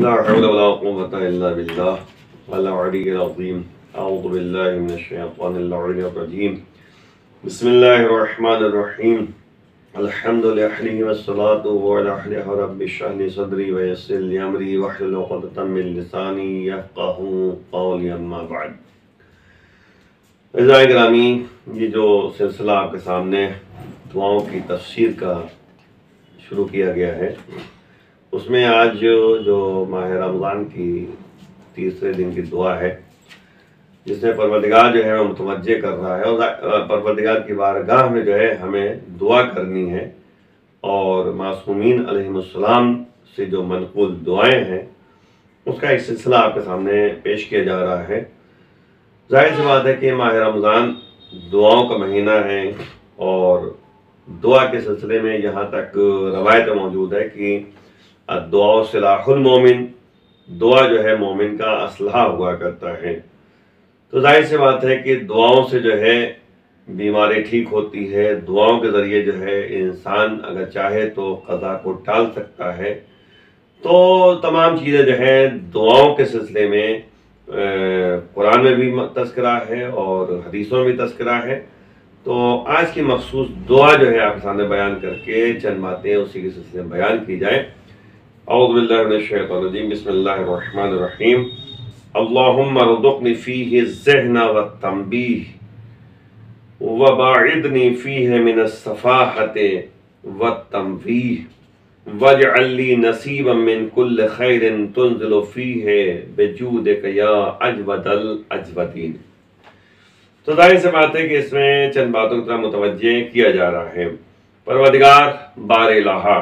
لا حول ولا قوة إلا بالله العلي العظيم. أعوذ بالله من الشيطان اللعين الرجيم. بسم الله الرحمن الرحيم. الحمد لله والصلاة على رب اشرح لي صدري ويسر لي أمري واحلل عقدة من لساني يفقهوا قولي. أما بعد. عزیزائے گرامی، یہ جو سلسلہ آپ کے سامنے دعاؤں کی تفسیر کا شروع کیا گیا ہے، اس میں آج جو ماہ رمضان کی تیسرے دن کی دعا ہے، جس میں پروردگار جو ہے وہ متوجہ کر رہا ہے اور پروردگار کی بارگاہ میں جو ہے ہمیں دعا کرنی ہے، اور معصومین علیہ السلام سے جو منقول دعائیں ہیں اس کا ایک سلسلہ آپ کے سامنے پیش کیا جا رہا ہے۔ ظاہر سی بات ہے کہ ماہ رمضان دعاؤں کا مہینہ ہے، اور دعا کے سلسلے میں یہاں تک روایت موجود ہے کہ الدعاء سلاح المومن، دعا جو ہے مومن کا اسلحہ ہوا کرتا ہے۔ تو ظاہر سی بات ہے کہ دعاؤں سے جو ہے بیماری ٹھیک ہوتی ہے، دعاؤں کے ذریعے جو ہے انسان اگر چاہے تو قضا کو ٹال سکتا ہے۔ تو تمام چیزیں جو ہیں دعاؤں کے سلسلے میں قرآن میں بھی تذکرہ ہے اور حدیثوں میں بھی تذکرہ ہے۔ تو آج کی مخصوص دعا جو ہے آپ کے سامنے بیان کر کے چند باتیں اسی کے سلسلے میں بیان کی جائیں۔ اعوذ باللہ من الشیطان الرجیم، بسم اللہ الرحمن الرحیم۔ اللہم ارزقنی فیہ الذہن والتنبیہ وباعدنی فیہ من السفاہۃ والتمویہ واجعل لی نصیبا من کل خیر تنزل فیہ بجودک یا اجود الاجودین۔ تو ظاہر سے بات ہے کہ اس میں چند باتوں کی طرح متوجہ کیا جا رہا ہے۔ پروردگار بار الہ،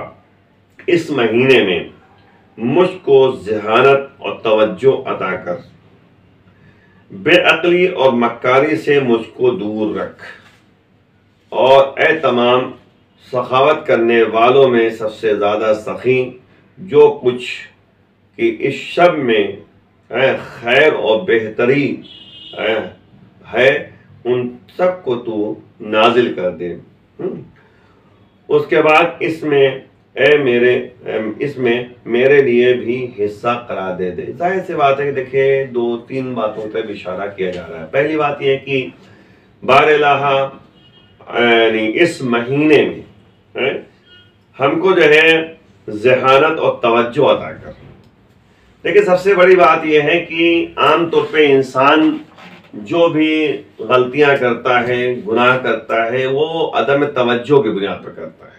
اس مہینے میں مجھ کو ذہانت اور توجہ عطا کر، بے عقلی اور مکاری سے مجھ کو دور رکھ، اور اے تمام سخاوت کرنے والوں میں سب سے زیادہ سخی، جو کچھ کہ اس شب میں خیر اور بہتری ہے ان سب کو تو نازل کر دے۔ اس کے بعد اس میں میرے لیے بھی حصہ قرار دے دے۔ ظاہر سی بات ہے کہ دیکھیں دو تین باتوں پہ اشارہ کیا جا رہا ہے۔ پہلی بات یہ ہے کہ بار الہ یعنی اس مہینے میں ہم کو جو ہے ذہانت اور توجہ عطا کر۔ دیکھیں سب سے بڑی بات یہ ہے کہ عام طور پہ انسان جو بھی غلطیاں کرتا ہے، گناہ کرتا ہے، وہ عدم توجہ کی بنیاد پر کرتا ہے۔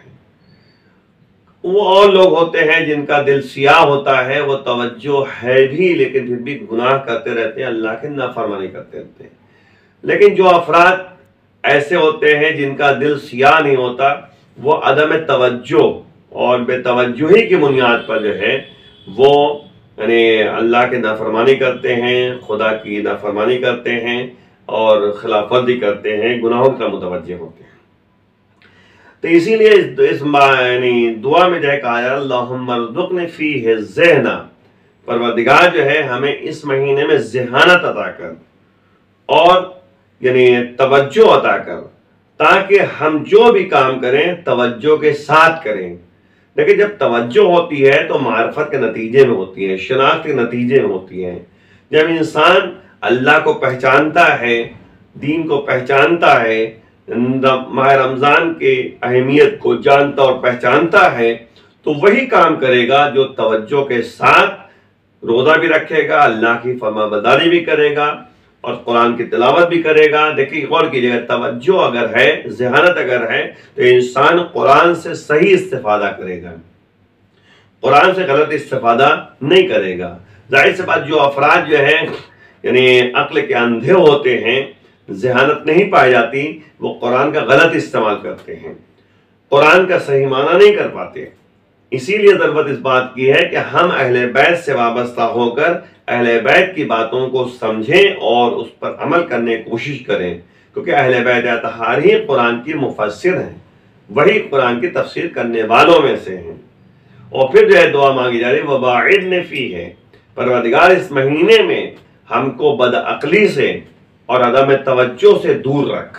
وہ اور لوگ ہوتے ہیں جن کا دل سیاہ ہوتا ہے، وہ توجہ ہے بھی لیکن پھر بھی گناہ کرتے رہتے ہیں، اللہ کی نافرمانی کرتے رہتے ہیں۔ لیکن جو افراد ایسے ہوتے ہیں جن کا دل سیاہ نہیں ہوتا، وہ عدم توجہ اور بے توجہی کی بنیاد پر جو ہے وہ یعنی اللہ کی نافرمانی کرتے ہیں، خدا کی نافرمانی کرتے ہیں اور خلاف ورزی کرتے ہیں، گناہوں کی طرف متوجہ ہوتے ہیں۔ تو اسی لیے اس یعنی دعا میں جو ہے کہا جائے اللہم ارزقنی فیہ الذہن، پروردگار جو ہے ہمیں اس مہینے میں ذہانت عطا کر اور یعنی توجہ عطا کر، تاکہ ہم جو بھی کام کریں توجہ کے ساتھ کریں۔ لیکن جب توجہ ہوتی ہے تو معرفت کے نتیجے میں ہوتی ہے، شناخت کے نتیجے میں ہوتی ہے۔ جب انسان اللہ کو پہچانتا ہے، دین کو پہچانتا ہے، ماہ رمضان کی اہمیت کو جانتا اور پہچانتا ہے، تو وہی کام کرے گا جو توجہ کے ساتھ روزہ بھی رکھے گا، اللہ کی فرمانبرداری بھی کرے گا اور قرآن کی تلاوت بھی کرے گا۔ دیکھیے غور کیجیے گا، توجہ اگر ہے، ذہانت اگر ہے تو انسان قرآن سے صحیح استفادہ کرے گا، قرآن سے غلط استفادہ نہیں کرے گا۔ ظاہر سی بات جو افراد جو ہیں یعنی عقل کے اندھے ہوتے ہیں، ذہانت نہیں پائی جاتی، وہ قرآن کا غلط استعمال کرتے ہیں، قرآن کا صحیح معنی نہیں کر پاتے۔ اسی لیے ضرورت اس بات کی ہے کہ ہم اہل بیت سے وابستہ ہو کر اہل بیت کی باتوں کو سمجھیں اور اس پر عمل کرنے کی کوشش کریں، کیونکہ اہل بیت اطہار ہی قرآن کی مفسر ہیں، وہی قرآن کی تفسیر کرنے والوں میں سے ہیں۔ اور پھر جو ہے دعا مانگی جا رہی ہے وباعدنی فیہ، پروردگار اس مہینے میں ہم کو بد عقلی سے اور عدم توجہ سے دور رکھ۔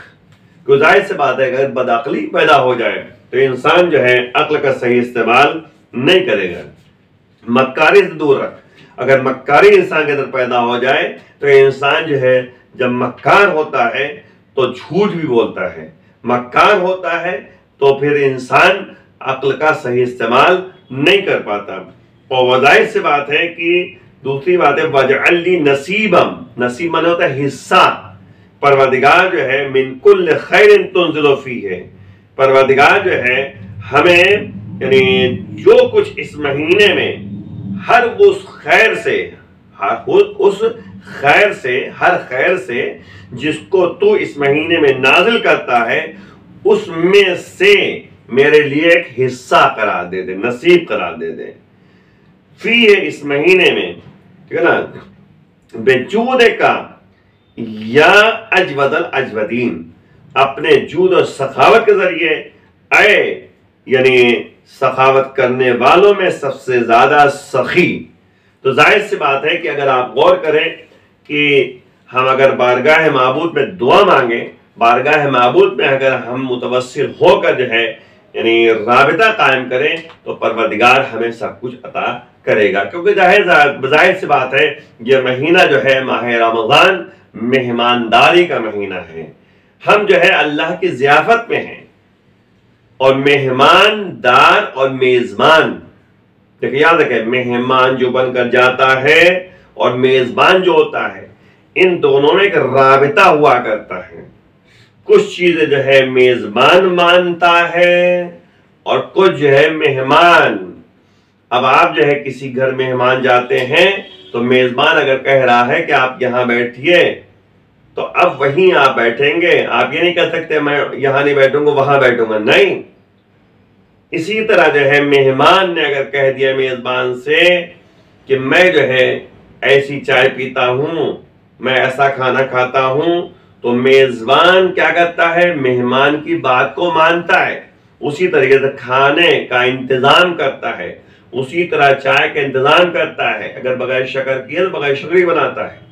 کیونکہ ظاہر سے بات ہے اگر بد عقلی پیدا ہو جائے تو انسان جو ہے عقل کا صحیح استعمال نہیں کرے گا۔ مکاری سے دور رکھ، اگر مکاری انسان کے اندر پیدا ہو جائے تو انسان جو ہے جب مکار ہوتا ہے تو جھوٹ بھی بولتا ہے، مکار ہوتا ہے تو پھر انسان عقل کا صحیح استعمال نہیں کر پاتا۔ اور وظائر سے بات ہے کہ دوسری بات ہے وَجْعَلْ لِي نَصِيبًا، نصیب مانے ہوتا ہے حصہ۔ پروردگار جو ہے من کل خیر تنزل فیہ، پروردگار جو ہے ہمیں یعنی جو کچھ اس مہینے میں ہر اس خیر سے، ہر خیر سے جس کو تو اس مہینے میں نازل کرتا ہے اس میں سے میرے لیے ایک حصہ قرار دے دے، نصیب قرار دے دے۔ فی ہے اس مہینے میں، ٹھیک ہے نا، بجود کا یا اجود الاجودین، اپنے جود اور سخاوت کے ذریعے، اے یعنی سخاوت کرنے والوں میں سب سے زیادہ سخی۔ تو ظاہر سی بات ہے کہ اگر آپ غور کریں کہ ہم اگر بارگاہ معبود میں دعا مانگیں، بارگاہ معبود میں اگر ہم متوسل ہو کر جو ہے یعنی رابطہ قائم کریں تو پروردگار ہمیں سب کچھ عطا کرے گا، کیونکہ ظاہر سی بات ہے یہ مہینہ جو ہے ماہ رمضان مہمانداری کا مہینہ ہے۔ ہم جو ہے اللہ کی ضیافت میں ہیں، اور مہماندار اور میزبان، دیکھیں یاد رکھیں، مہمان جو بن کر جاتا ہے اور میزبان جو ہوتا ہے ان دونوں میں ایک رابطہ ہوا کرتا ہے۔ کچھ چیزیں جو ہے میزبان مانتا ہے اور کچھ جو ہے مہمان۔ اب آپ جو ہے کسی گھر مہمان جاتے ہیں تو میزبان اگر کہہ رہا ہے کہ آپ یہاں بیٹھیے تو اب وہیں آپ بیٹھیں گے، آپ یہ نہیں کہہ سکتے میں یہاں نہیں بیٹھوں گا وہاں بیٹھوں گا، نہیں۔ اسی طرح جو ہے مہمان نے اگر کہہ دیا میزبان سے کہ میں جو ہے ایسی چائے پیتا ہوں، میں ایسا کھانا کھاتا ہوں، تو میزبان کیا کرتا ہے؟ مہمان کی بات کو مانتا ہے، اسی طریقے سے کھانے کا انتظام کرتا ہے، اسی طرح چائے کا انتظام کرتا ہے، اگر بغیر شکر کی ہے تو بغیر شکری بناتا ہے۔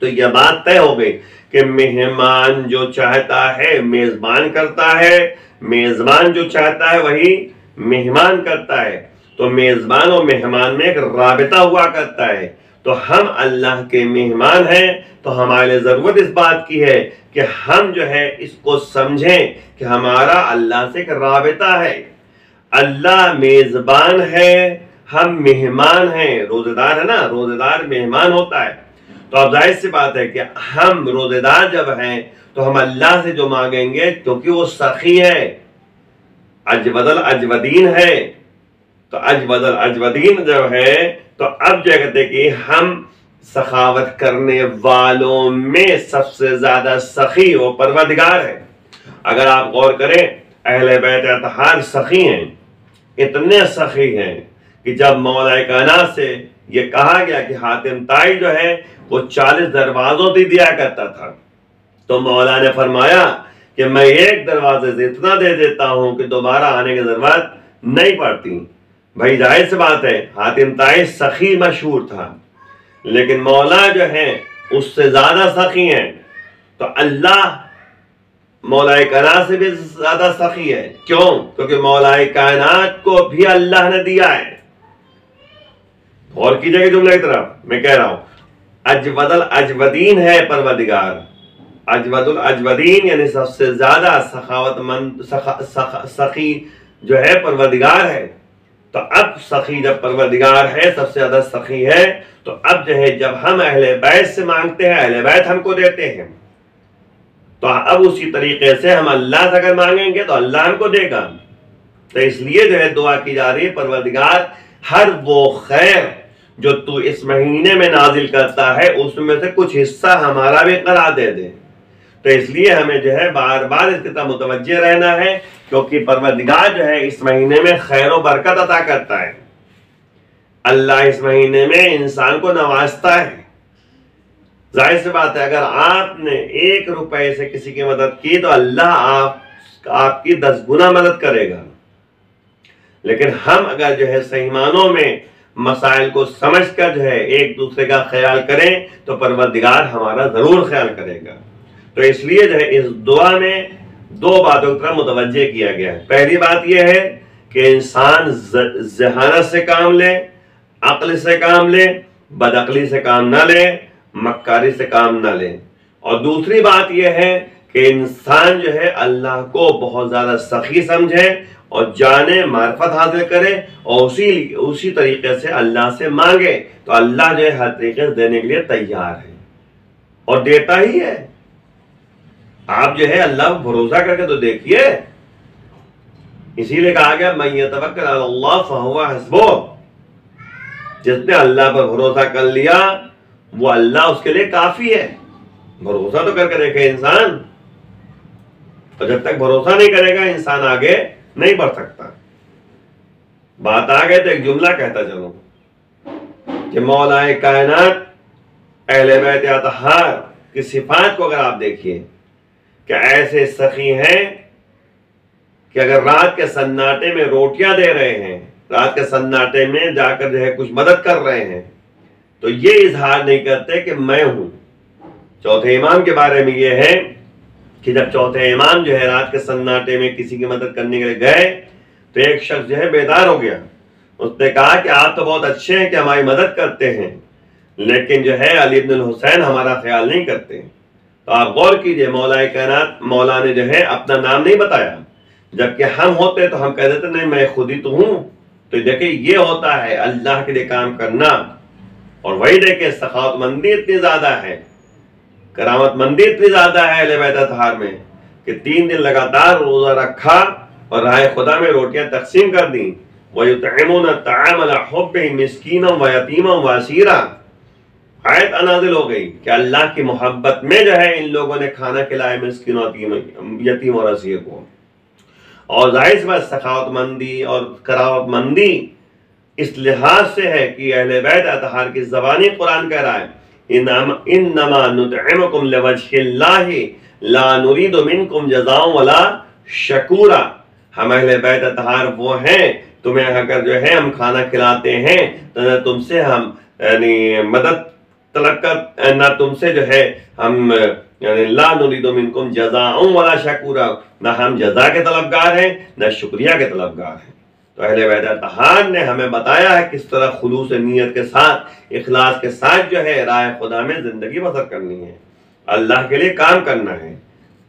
تو یہ بات طے ہو گئی کہ مہمان جو چاہتا ہے میزبان کرتا ہے، میزبان جو چاہتا ہے وہی مہمان کرتا ہے۔ تو میزبان اور مہمان میں ایک رابطہ ہوا کرتا ہے۔ تو ہم اللہ کے مہمان ہیں تو ہمارے لیے ضرورت اس بات کی ہے کہ ہم جو ہے اس کو سمجھیں کہ ہمارا اللہ سے ایک رابطہ ہے۔ اللہ میزبان ہے، ہم مہمان ہیں۔ روزے دار ہے نا، روزے دار مہمان ہوتا ہے۔ تو اب ظاہر سی بات ہے کہ ہم روزے دار جب ہیں تو ہم اللہ سے جو مانگیں گے کیونکہ وہ سخی ہے، اجود الاجودین ہے، تو اجود الاجودین جب ہے تو اب جو کہتے ہیں کہ ہم سخاوت کرنے والوں میں سب سے زیادہ سخی وہ پروردگار ہے۔ اگر آپ غور کریں اہل بیت اطہار سخی ہیں، اتنے سخی ہیں کہ جب مولا کائنات سے یہ کہا گیا کہ حاتم طائی جو ہے وہ 40 دروازوں سے دیا کرتا تھا، تو مولا نے فرمایا کہ میں ایک دروازے سے اتنا دے دیتا ہوں کہ دوبارہ آنے کی ضرورت نہیں پڑتی۔ بھائی ظاہر سی بات ہے حاتم طائی سخی مشہور تھا، لیکن مولا جو ہے اس سے زیادہ سخی ہیں۔ تو اللہ مولا کائنات سے بھی زیادہ سخی ہے۔ کیوں؟ کیونکہ مولا کائنات کو بھی اللہ نے دیا ہے۔ اور کیجئے کہ جملے کی طرف میں کہہ رہا ہوں اجود الاجودین ہے پروردگار۔ اجود الاجودین یعنی سب سے زیادہ سخاوت مند سخی جو ہے پروردگار ہے۔ تو اب سخی جب پروردگار ہے، سب سے زیادہ سخی ہے، تو اب جو ہے جب ہم اہل بیت سے مانگتے ہیں اہل بیت ہم کو دیتے ہیں، تو اب اسی طریقے سے ہم اللہ سے اگر مانگیں گے تو اللہ ہم کو دے گا۔ تو اس لیے جو ہے دعا کی جا رہی ہے پروردگار ہر وہ خیر جو تو اس مہینے میں نازل کرتا ہے اس میں سے کچھ حصہ ہمارا بھی قرار دے دے۔ تو اس لیے ہمیں جو ہے بار بار اس کی طرف متوجہ رہنا ہے، کیونکہ پروردگار جو ہے اس مہینے میں خیر و برکت عطا کرتا ہے۔ اللہ اس مہینے میں انسان کو نوازتا ہے۔ ظاہر سی بات ہے اگر آپ نے 1 روپے سے کسی کی مدد کی تو اللہ آپ کی 10 گنا مدد کرے گا، لیکن ہم اگر جو ہے صحیح معنوں میں مسائل کو سمجھ کر جو ہے ایک دوسرے کا خیال کریں تو پروردگار ہمارا ضرور خیال کرے گا۔ تو اس لیے جو ہے اس دعا میں 2 باتوں کی طرف متوجہ کیا گیا ہے۔ پہلی بات یہ ہے کہ انسان ذہانت سے کام لے، عقل سے کام لے، بدعقلی سے کام نہ لیں، مکاری سے کام نہ لیں۔ اور دوسری بات یہ ہے کہ انسان جو ہے اللہ کو بہت زیادہ سخی سمجھے اور جانے، معرفت حاصل کرے اور اسی طریقے سے اللہ سے مانگے، تو اللہ جو ہے ہر طریقے سے دینے کے لیے تیار ہے اور دیتا ہی ہے۔ آپ جو ہے اللہ پر بھروسہ کر کے تو دیکھیے، اسی لیے کہا گیا من یتوکل علی اللہ فہو حسبہ، جس نے اللہ پر بھروسہ کر لیا وہ اللہ اس کے لیے کافی ہے۔ بھروسہ تو کر کے دیکھے انسان، اور جب تک بھروسہ نہیں کرے گا انسان آگے نہیں بڑھ سکتا۔ بات آ گئے تو ایک جملہ کہتا چلوں کہ مولا کائنات اہل بیت اطہار کی صفات کو اگر آپ دیکھیے کہ ایسے سخی ہیں کہ اگر رات کے سناٹے میں روٹیاں دے رہے ہیں، رات کے سناٹے میں جا کر جو ہے کچھ مدد کر رہے ہیں، تو یہ اظہار نہیں کرتے کہ میں ہوں۔ چوتھے امام کے بارے میں یہ ہے کہ جب چوتھے امام جو ہے رات کے سناٹے میں کسی کی مدد کرنے کے لیے گئے تو ایک شخص جو ہے بیدار ہو گیا، اس نے کہا کہ آپ تو بہت اچھے ہیں کہ ہماری مدد کرتے ہیں، لیکن جو ہے علی بن الحسین ہمارا خیال نہیں کرتے۔ تو آپ غور کیجئے، مولا کائنات مولا نے جو ہے اپنا نام نہیں بتایا، جبکہ ہم ہوتے تو ہم کہہ دیتے نہیں میں خود ہی تو ہوں۔ تو دیکھیں یہ ہوتا ہے اللہ کے لیے کام کرنا، اور وہی دیکھیں سخاوت مندی اتنی زیادہ ہے، کرامت مندی اتنی زیادہ ہے اہل بیت اطہار میں کہ 3 دن لگاتار روزہ رکھا اور راہ خدا میں روٹیاں تقسیم کر دیں۔ وَيُطْعِمُونَ الطَّعَامَ عَلَىٰ حُبِّهِ مِسْكِينًا وَيَتِيمًا وَأَسِيرًا، آیت نازل ہو گئی کہ اللہ کی محبت میں جو ہے ان لوگوں نے کھانا کھلایا مسکین اور یتیم اور اسیر کو۔ اور ظاہر سی بات سخاوت مندی اور کرامت مندی اس لحاظ سے ہے کہ اہل بیت اطہار کی زبانی قرآن کہہ رہا ہے انما نطعمکم لوجہ اللہ لا نرید منکم جزاء ولا شکورا، ہم اہل بیت اطہار وہ ہیں تمہیں اگر جو ہے ہم کھانا کھلاتے ہیں تو نہ تم سے ہم یعنی مدد طلب کر، نہ تم سے جو ہے ہم یعنی لا نرید منکم جزاء ولا شکورا، نہ ہم جزا کے طلبگار ہیں نہ شکریہ کے طلبگار ہیں۔ تو اہل بیت اطہار نے ہمیں بتایا ہے کس طرح خلوص نیت کے ساتھ، اخلاص کے ساتھ جو ہے راہ خدا میں زندگی بسر کرنی ہے، اللہ کے لیے کام کرنا ہے۔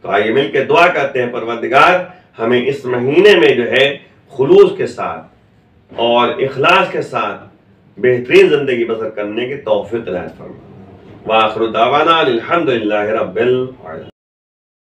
تو آئیے مل کے دعا کرتے ہیں پروردگار ہمیں اس مہینے میں جو ہے خلوص کے ساتھ اور اخلاص کے ساتھ بہترین زندگی بسر کرنے کی توفیق عنایت فرما۔ وآخر دعوانا الحمدللہ رب العالمین۔